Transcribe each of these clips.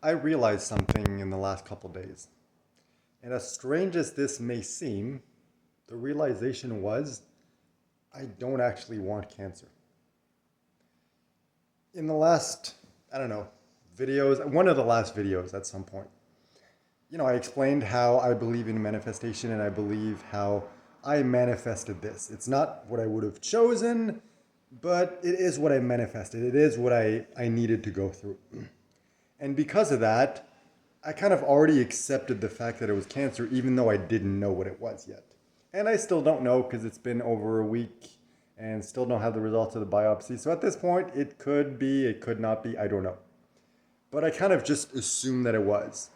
I realized something in the last couple days. And as strange as this may seem, the realization was I don't actually want cancer. In the last, I don't know, videos, one of the last videos at some point, I explained how I believe in manifestation and I believe how I manifested this. It's not what I would have chosen, but it is what I manifested. It is what I needed to go through. And because of that, I kind of already accepted the fact that it was cancer, even though I didn't know what it was yet. And I still don't know because it's been over a week and still don't have the results of the biopsy. So at this point, it could be, it could not be, I don't know. But I kind of just assumed that it was.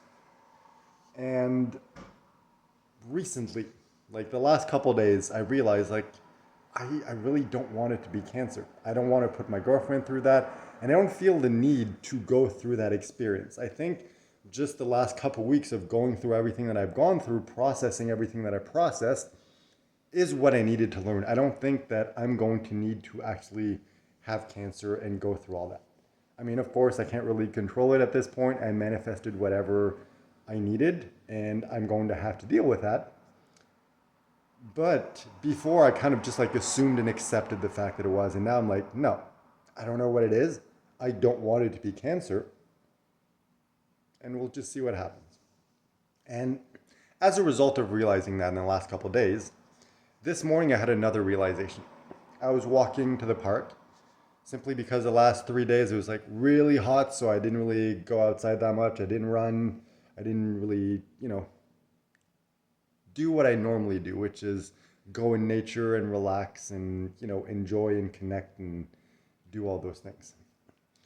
And recently, like the last couple of days, I realized I really don't want it to be cancer. I don't want to put my girlfriend through that. And I don't feel the need to go through that experience. I think just the last couple of weeks of going through everything that I've gone through, processing everything that I processed, is what I needed to learn. I don't think that I'm going to need to actually have cancer and go through all that. I mean, of course, I can't really control it at this point. I manifested whatever I needed, and I'm going to have to deal with that. But before, I kind of just like assumed and accepted the fact that it was, and now I'm like, no, I don't know what it is. I don't want it to be cancer, and we'll just see what happens. And as a result of realizing that in the last couple of days, this morning I had another realization. I was walking to the park simply because the last 3 days it was like really hot, so I didn't really go outside that much. I didn't run. I didn't really, do what I normally do, which is go in nature and relax and, enjoy and connect and do all those things.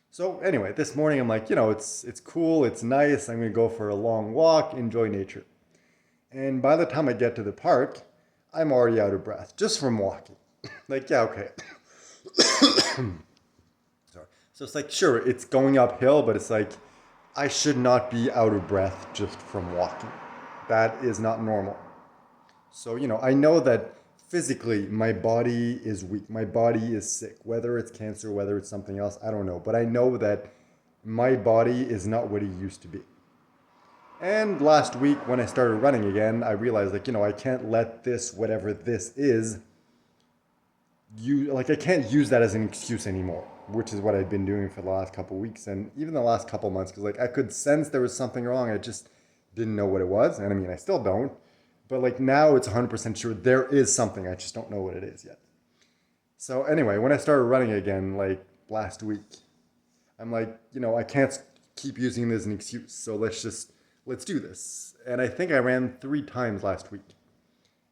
So anyway, this morning I'm like, it's cool, it's nice. I'm gonna go for a long walk, enjoy nature. And by the time I get to the park, I'm already out of breath just from walking. Like, yeah, okay. Sorry. So it's like, sure, it's going uphill, but it's like, I should not be out of breath just from walking. That is not normal. So, I know that physically my body is weak. My body is sick. Whether it's cancer, whether it's something else, I don't know. But I know that my body is not what it used to be. And last week when I started running again, I realized I can't let this, whatever this is, I can't use that as an excuse anymore, which is what I'd been doing for the last couple of weeks and even the last couple of months, because I could sense there was something wrong. I just didn't know what it was. And I mean, I still don't. But now it's 100% sure there is something. I just don't know what it is yet. So anyway, when I started running again, last week, I'm like, I can't keep using this as an excuse. So let's do this. And I think I ran 3 times last week.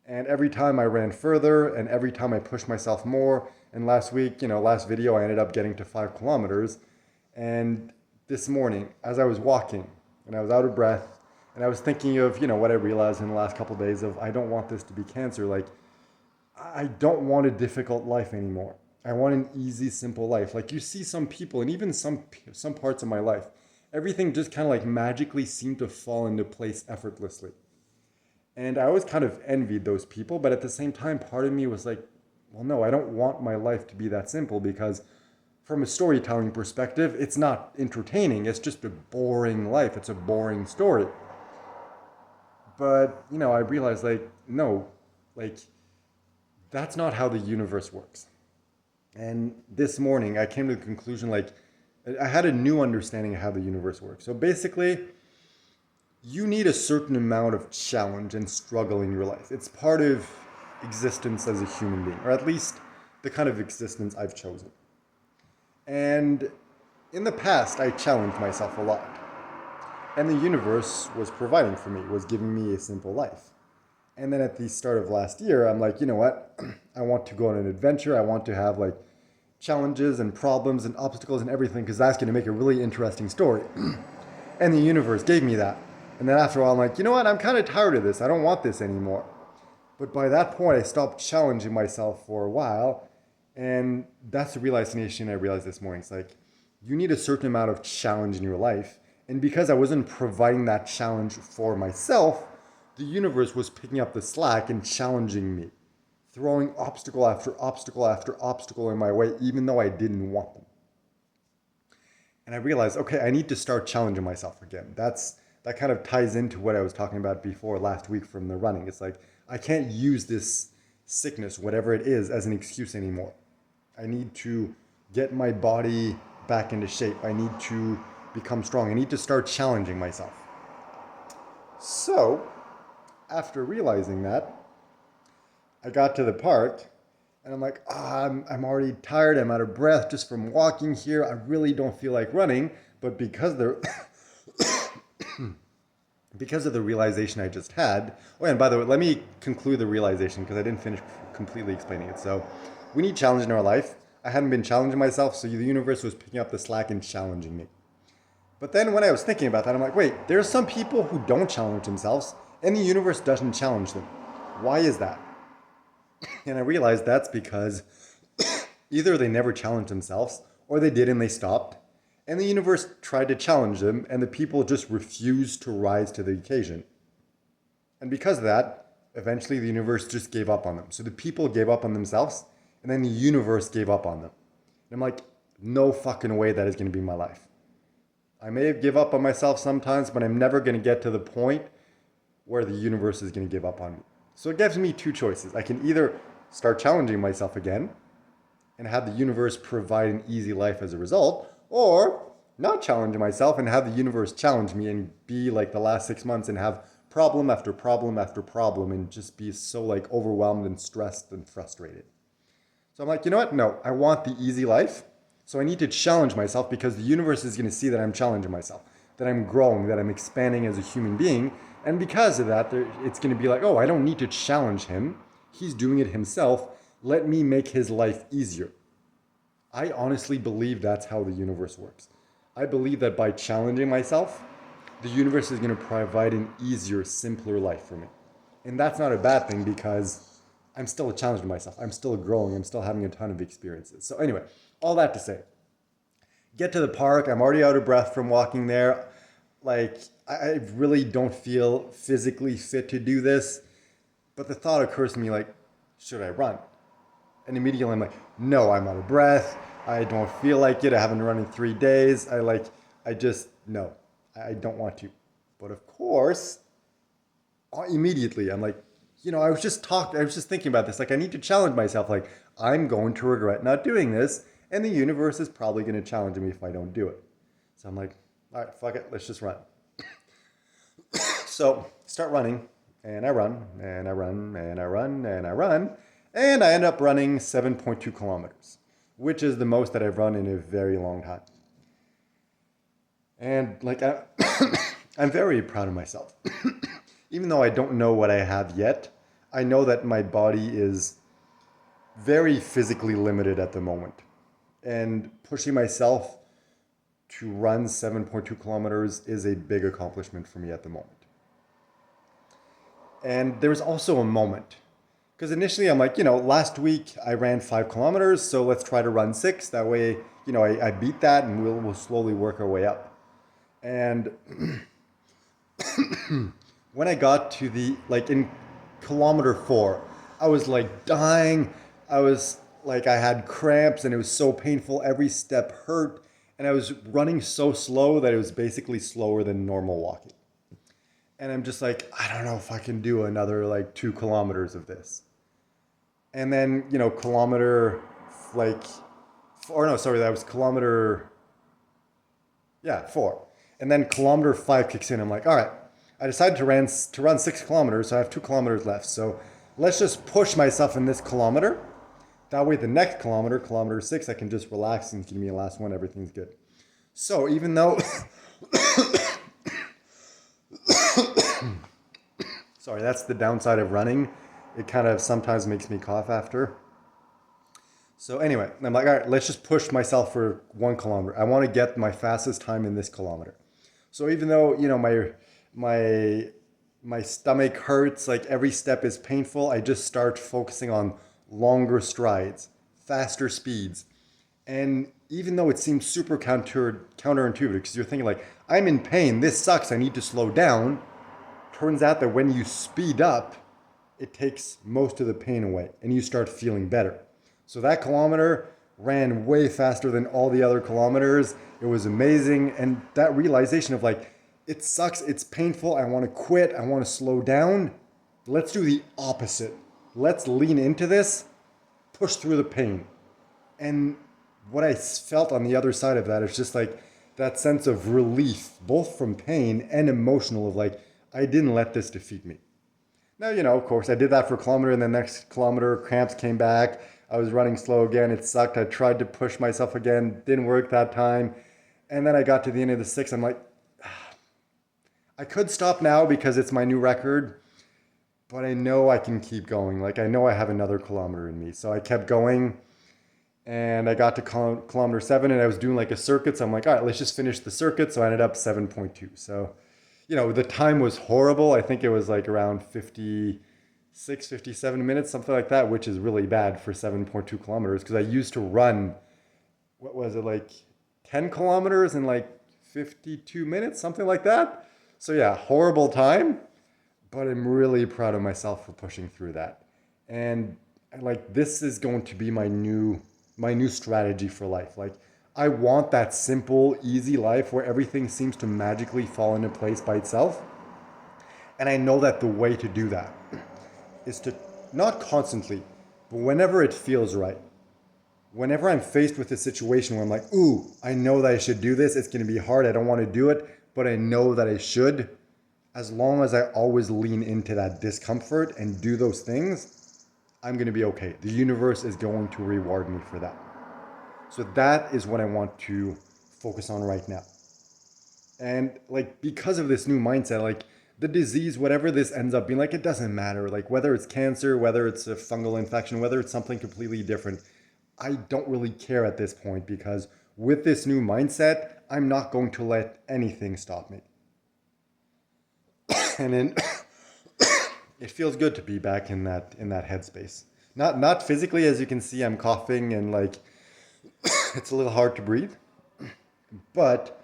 And every time I ran further and every time I pushed myself more. And last week, last video, I ended up getting to 5 kilometers. And this morning, as I was walking and I was out of breath, and I was thinking of, what I realized in the last couple of days of, I don't want this to be cancer. I don't want a difficult life anymore. I want an easy, simple life. You see some people, and even some parts of my life, everything just kind of magically seemed to fall into place effortlessly. And I always kind of envied those people, but at the same time, part of me was like, well, no, I don't want my life to be that simple because from a storytelling perspective, it's not entertaining. It's just a boring life. It's a boring story. But, I realized no, that's not how the universe works. And this morning I came to the conclusion I had a new understanding of how the universe works. So basically, you need a certain amount of challenge and struggle in your life. It's part of existence as a human being, or at least the kind of existence I've chosen. And in the past, I challenged myself a lot. And the universe was providing for me, was giving me a simple life. And then at the start of last year, I'm like, you know what? I want to go on an adventure. I want to have challenges and problems and obstacles and everything because that's going to make a really interesting story. And the universe gave me that. And then after a while, I'm like, you know what? I'm kind of tired of this. I don't want this anymore. But by that point, I stopped challenging myself for a while. And that's the realization I realized this morning. It's you need a certain amount of challenge in your life. And because I wasn't providing that challenge for myself, the universe was picking up the slack and challenging me, throwing obstacle after obstacle after obstacle in my way, even though I didn't want them. And I realized, okay, I need to start challenging myself again. That kind of ties into what I was talking about before last week from the running. It's like I can't use this sickness, whatever it is, as an excuse anymore. I need to get my body back into shape. I need to become strong. I need to start challenging myself. So, after realizing that, I got to the park and I'm like, I'm already tired. I'm out of breath just from walking here. I really don't feel like running. But because of the realization I just had. Oh, and by the way, let me conclude the realization because I didn't finish completely explaining it. So, we need challenge in our life. I hadn't been challenging myself, so the universe was picking up the slack and challenging me. But then when I was thinking about that, I'm like, wait, there are some people who don't challenge themselves, and the universe doesn't challenge them. Why is that? And I realized that's because either they never challenged themselves, or they did and they stopped, and the universe tried to challenge them, and the people just refused to rise to the occasion. And because of that, eventually the universe just gave up on them. So the people gave up on themselves, and then the universe gave up on them. And I'm like, no fucking way that is going to be my life. I may give up on myself sometimes, but I'm never going to get to the point where the universe is going to give up on me. So it gives me two choices. I can either start challenging myself again and have the universe provide an easy life as a result, or not challenge myself and have the universe challenge me and be like the last 6 months and have problem after problem after problem and just be so like overwhelmed and stressed and frustrated. So I'm like, you know what? No, I want the easy life. So I need to challenge myself because the universe is going to see that I'm challenging myself, that I'm growing, that I'm expanding as a human being. And because of that, it's going to be like, oh, I don't need to challenge him. He's doing it himself. Let me make his life easier. I honestly believe that's how the universe works. I believe that by challenging myself, the universe is going to provide an easier, simpler life for me. And that's not a bad thing because I'm still challenging myself. I'm still growing. I'm still having a ton of experiences. So anyway, all that to say, get to the park. I'm already out of breath from walking there. Like, I really don't feel physically fit to do this. But the thought occurs to me like, should I run? And immediately I'm like, no, I'm out of breath. I don't feel like it. I haven't run in 3 days. No, I don't want to. But of course, immediately I'm like, I was just thinking about this. Like, I need to challenge myself. Like, I'm going to regret not doing this. And the universe is probably going to challenge me if I don't do it. So I'm like, all right, fuck it. Let's just run. So start running. And I run, and I run, and I run, and I run. And I end up running 7.2 kilometers, which is the most that I've run in a very long time. And like, I'm very proud of myself. Even though I don't know what I have yet, I know that my body is very physically limited at the moment. And pushing myself to run 7.2 kilometers is a big accomplishment for me at the moment. And there's also a moment. Because initially I'm like, last week I ran 5 kilometers, so let's try to run 6. That way, I beat that and we'll slowly work our way up. And when I got to in kilometer 4, I was like dying. I was like, I had cramps and it was so painful. Every step hurt. And I was running so slow that it was basically slower than normal walking. And I'm just like, I don't know if I can do another 2 kilometers of this. And then, kilometer, that was kilometer, 4. And then kilometer 5 kicks in. I'm like, all right, I decided to run 6 kilometers, so I have 2 kilometers left. So let's just push myself in this kilometer. That way the next kilometer 6, I can just relax and give me a last one, everything's good. So even though, sorry, that's the downside of running. It kind of sometimes makes me cough after. So anyway, I'm like, all right, let's just push myself for 1 kilometer. I want to get my fastest time in this kilometer. So even though, my stomach hurts, like every step is painful, I just start focusing on longer strides, faster speeds. And even though it seems super counterintuitive, because you're thinking like, I'm in pain, this sucks, I need to slow down. Turns out that when you speed up, it takes most of the pain away and you start feeling better. So that kilometer, ran way faster than all the other kilometers. It was amazing. And that realization of like, it sucks, it's painful, I want to quit, I want to slow down. Let's do the opposite. Let's lean into this, push through the pain. And what I felt on the other side of that is just like that sense of relief, both from pain and emotional, of like, I didn't let this defeat me. Now, of course, I did that for a kilometer, and the next kilometer, cramps came back. I was running slow again. It sucked. I tried to push myself again. Didn't work that time. And then I got to the end of the 6. I'm like, I could stop now because it's my new record, but I know I can keep going. Like, I know I have another kilometer in me. So I kept going, and I got to kilometer 7, and I was doing like a circuit. So I'm like, all right, let's just finish the circuit. So I ended up 7.2. So, the time was horrible. I think it was like around 56, 57 minutes, something like that, which is really bad for 7.2 kilometers, because I used to run, what was it, like 10 kilometers in like 52 minutes, something like that. So yeah, horrible time, but I'm really proud of myself for pushing through that. And like, this is going to be my new strategy for life. Like, I want that simple, easy life where everything seems to magically fall into place by itself. And I know that the way to do that is to not constantly, but whenever it feels right. Whenever I'm faced with a situation where I'm like, ooh, I know that I should do this. It's going to be hard. I don't want to do it, but I know that I should. As long as I always lean into that discomfort and do those things, I'm going to be okay. The universe is going to reward me for that. So that is what I want to focus on right now. And like, because of this new mindset, like the disease, whatever this ends up being, like, it doesn't matter. Like, whether it's cancer, whether it's a fungal infection, whether it's something completely different, I don't really care at this point, because with this new mindset, I'm not going to let anything stop me. And then it feels good to be back in that headspace. Not physically, as you can see, I'm coughing and like it's a little hard to breathe, but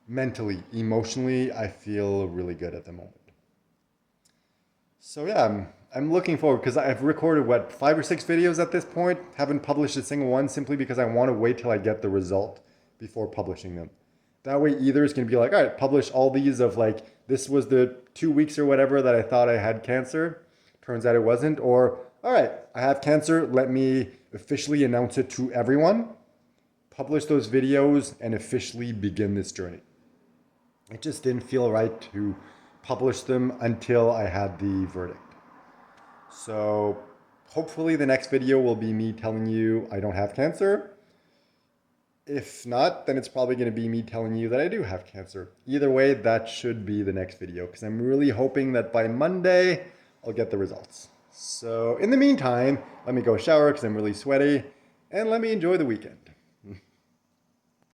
mentally, emotionally, I feel really good at the moment. So yeah, I'm looking forward, because I've recorded 5 or 6 videos at this point. Haven't published a single one, simply because I want to wait till I get the result before publishing them. That way, either it's going to be like, all right, publish all these of like, this was the 2 weeks or whatever that I thought I had cancer. Turns out it wasn't. Or, all right, I have cancer. Let me officially announce it to everyone, publish those videos, and officially begin this journey. It just didn't feel right to publish them until I had the verdict. So hopefully the next video will be me telling you I don't have cancer. If not, then it's probably going to be me telling you that I do have cancer. Either way, that should be the next video, because I'm really hoping that by Monday I'll get the results. So in the meantime, let me go shower because I'm really sweaty, and let me enjoy the weekend.